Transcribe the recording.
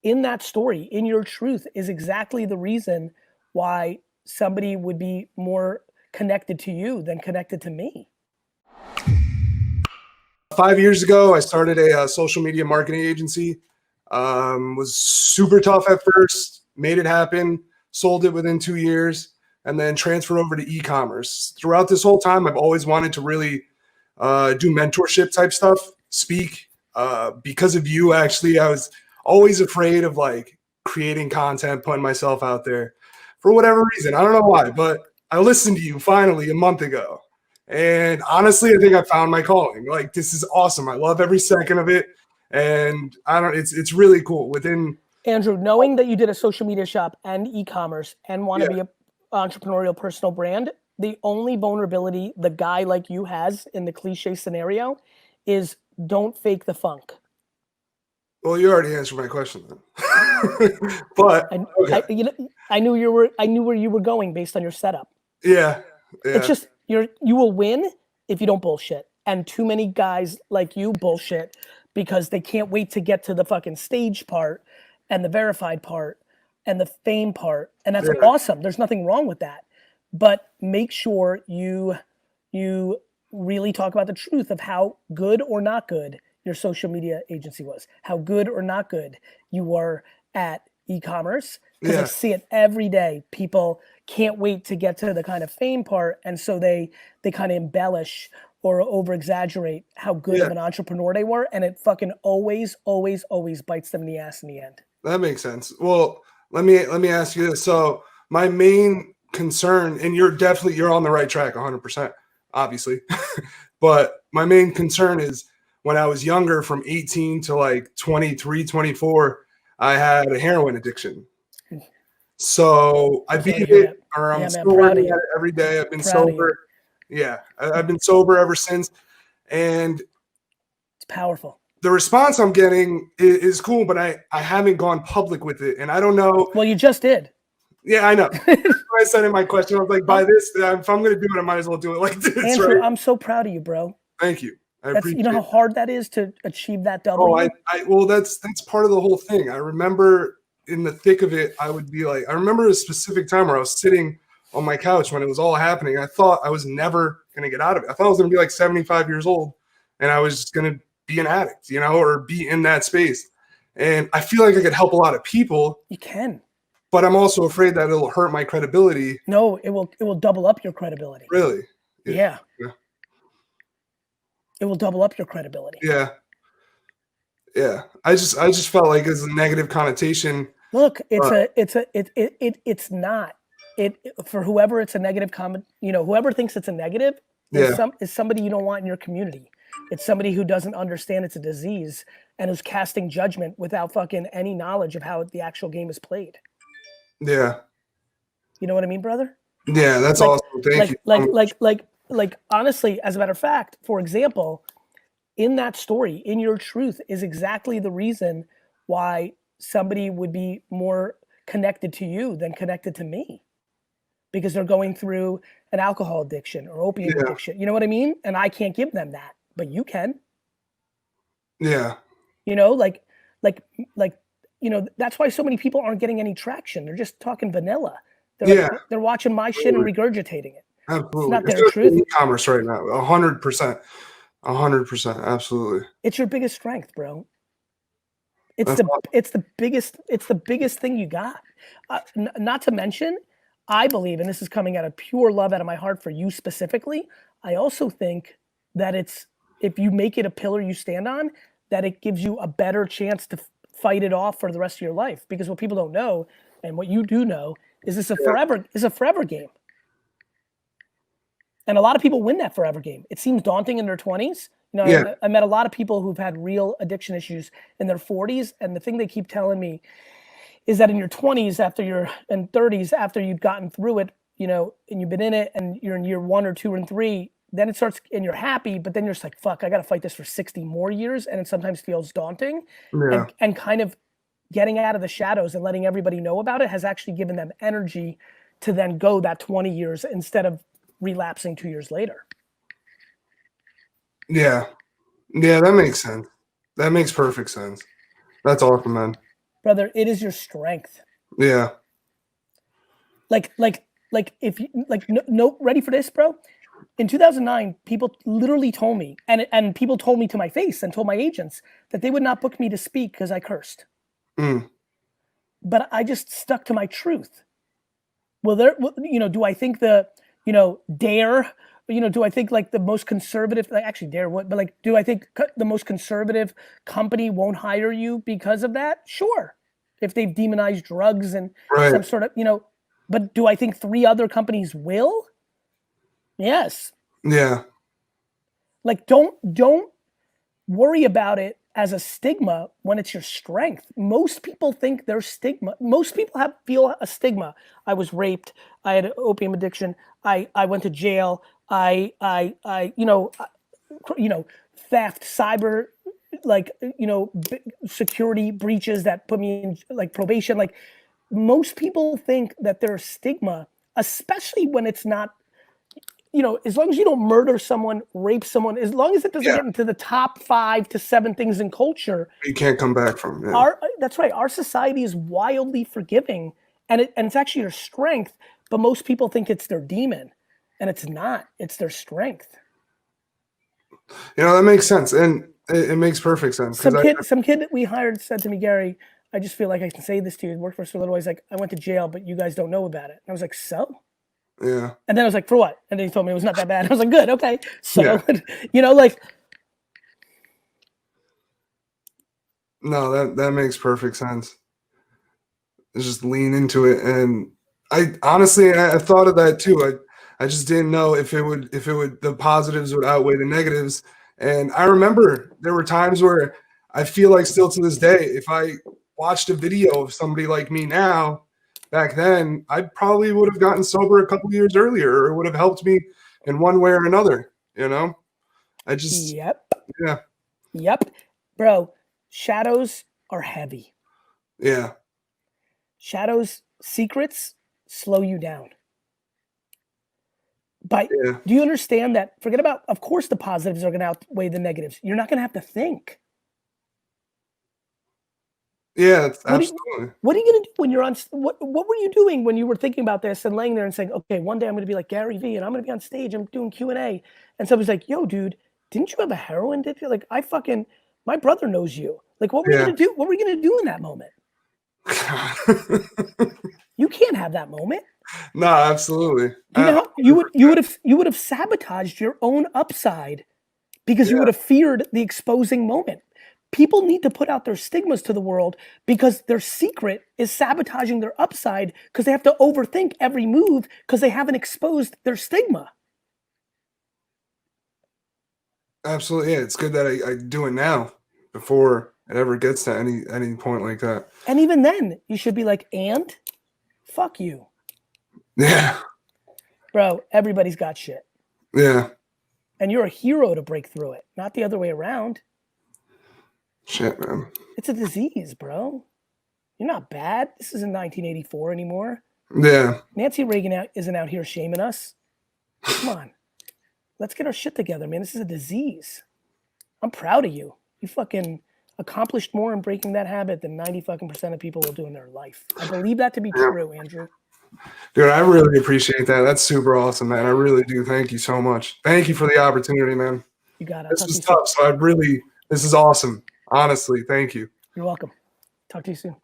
in that story, in your truth, is exactly the reason why somebody would be more connected to you than connected to me. 5 years ago, I started a social media marketing agency. Was super tough at first, made it happen, sold it within 2 years, and then transferred over to e-commerce. Throughout this whole time, I've always wanted to really do mentorship type stuff, speak. Because of you, actually, I was always afraid of like creating content, putting myself out there for whatever reason. I don't know why, but I listened to you finally a month ago. And honestly, I think I found my calling. Like, this is awesome. I love every second of it. And it's really cool. Andrew, knowing that you did a social media shop and e-commerce and want to be an entrepreneurial personal brand, the only vulnerability the guy like you has in the cliche scenario is don't fake the funk. Well, you already answered my question then. But okay. I knew where you were going based on your setup. Yeah. It's just you will win if you don't bullshit. And too many guys like you bullshit because they can't wait to get to the fucking stage part and the verified part and the fame part. And that's awesome. There's nothing wrong with that. But make sure you really talk about the truth of how good or not good your social media agency was, how good or not good you were at e-commerce. Because I see it every day. People can't wait to get to the kind of fame part. And so they kind of embellish or over exaggerate how good of an entrepreneur they were. And it fucking always, always, always bites them in the ass in the end. That makes sense. Well, let me ask you this. So my main concern, and you're on the right track 100%, obviously. But my main concern is when I was younger, from 18 to like 23, 24, I had a heroin addiction. So I beat it, or I'm still working at it every day. I've been sober. Yeah, I've been sober ever since. And it's powerful. The response I'm getting is cool, but I haven't gone public with it. And I don't know. Well, you just did. Yeah, I know. I said in my question, I was like, by this, if I'm going to do it, I might as well do it like this. Andrew, right? I'm so proud of you, bro. Thank you. You know how hard that is to achieve that W? Well, that's part of the whole thing. I remember in the thick of it, I would be like, I remember a specific time where I was sitting on my couch when it was all happening. I thought I was never going to get out of it. I thought I was going to be like 75 years old and I was just going to be an addict, or be in that space. And I feel like I could help a lot of people. You can. But I'm also afraid that it'll hurt my credibility. No, it will double up your credibility. Really? Yeah. It will double up your credibility. Yeah. Yeah. I just felt like it's a negative connotation. Look, it's not. For whoever it's a negative comment, whoever thinks it's a negative is somebody you don't want in your community. It's somebody who doesn't understand it's a disease and who's casting judgment without fucking any knowledge of how the actual game is played. Yeah. You know what I mean, brother? Yeah, that's awesome. Thank you. Like honestly, as a matter of fact, for example, in that story, in your truth is exactly the reason why somebody would be more connected to you than connected to me. Because they're going through an alcohol addiction or opiate addiction. You know what I mean? And I can't give them that, but you can. Yeah. That's why so many people aren't getting any traction. They're just talking vanilla. They're watching my shit and regurgitating it. Absolutely. It's not their truth. E-commerce right now, 100%. 100%. Absolutely. It's your biggest strength, bro. It's the biggest thing you got. Not to mention, I believe, and this is coming out of pure love out of my heart for you specifically, I also think that if you make it a pillar you stand on, that it gives you a better chance to fight it off for the rest of your life. Because what people don't know, and what you do know, is this a forever game. And a lot of people win that forever game. It seems daunting in their 20s. I met a lot of people who've had real addiction issues in their 40s, and the thing they keep telling me is that in your 20s, and 30s, after you've gotten through it, and you've been in it, and you're in year 1 or 2 and 3, then it starts, and you're happy, but then you're just like, fuck, I got to fight this for 60 more years, and it sometimes feels daunting. Yeah. And kind of getting out of the shadows and letting everybody know about it has actually given them energy to then go that 20 years instead of relapsing 2 years later. Yeah. Yeah, that makes sense. That makes perfect sense. That's awesome, man. Brother, it is your strength. Yeah. Like if you no ready for this, bro? In 2009, people literally told me, and people told me to my face and told my agents that they would not book me to speak because I cursed. But I just stuck to my truth. Well, do I think Dare, do I think like the most conservative, like actually Dare would, but like, do I think the most conservative company won't hire you because of that? Sure. If they've demonized drugs and some sort of, but do I think 3 other companies will? Yes. Yeah. Like, don't worry about it as a stigma when it's your strength. Most people think there's stigma. Most people feel a stigma. I was raped. I had an opium addiction. I went to jail. I theft, cyber, like, security breaches that put me in like probation. Like, most people think that there's stigma, especially when it's not, as long as you don't murder someone, rape someone, as long as it doesn't get into the top 5 to 7 things in culture, you can't come back from. Yeah. That's right. Our society is wildly forgiving, and it's actually your strength. But most people think it's their demon, and it's not. It's their strength. That makes sense, and it makes perfect sense. Some kid that we hired said to me, Gary, I just feel like I can say this to you. Worked for us for a little while. He's like, I went to jail, but you guys don't know about it. And I was like, so? Yeah. And then I was like, for what? And then he told me it was not that bad. I was like, good, okay. So, No, that makes perfect sense. Just lean into it. And I honestly, I thought of that too. I just didn't know if the positives would outweigh the negatives. And I remember there were times where I feel like still to this day, if I watched a video of somebody like me now, back then, I probably would have gotten sober a couple years earlier, or it would have helped me in one way or another. I just, Yep. Bro, shadows are heavy. Yeah. Shadows, secrets slow you down. But do you understand that? Forget about, of course, the positives are going to outweigh the negatives. You're not going to have to think. Yeah, absolutely. What are you going to do when you're on? What were you doing when you were thinking about this and laying there and saying, okay, one day I'm going to be like Gary Vee and I'm going to be on stage. I'm doing Q&A. And somebody's like, yo, dude, didn't you have a heroin addiction? Like, my brother knows you. Like, what were you going to do? What were you going to do in that moment? You can't have that moment. No, absolutely. You would have sabotaged your own upside because you would have feared the exposing moment. People need to put out their stigmas to the world because their secret is sabotaging their upside because they have to overthink every move because they haven't exposed their stigma. Absolutely. Yeah, it's good that I do it now before it ever gets to any point like that. And even then, you should be like, and fuck you. Yeah. Bro, everybody's got shit. Yeah. And you're a hero to break through it, not the other way around. Shit, man. It's a disease, bro. You're not bad. This isn't 1984 anymore. Yeah. Nancy Reagan isn't out here shaming us. Come on. Let's get our shit together, man. This is a disease. I'm proud of you. You fucking accomplished more in breaking that habit than 90% of people will do in their life. I believe that to be true, Andrew. Dude, I really appreciate that. That's super awesome, man. I really do. Thank you so much. Thank you for the opportunity, man. You got it. This was tough, so this is awesome. Honestly, thank you. You're welcome. Talk to you soon.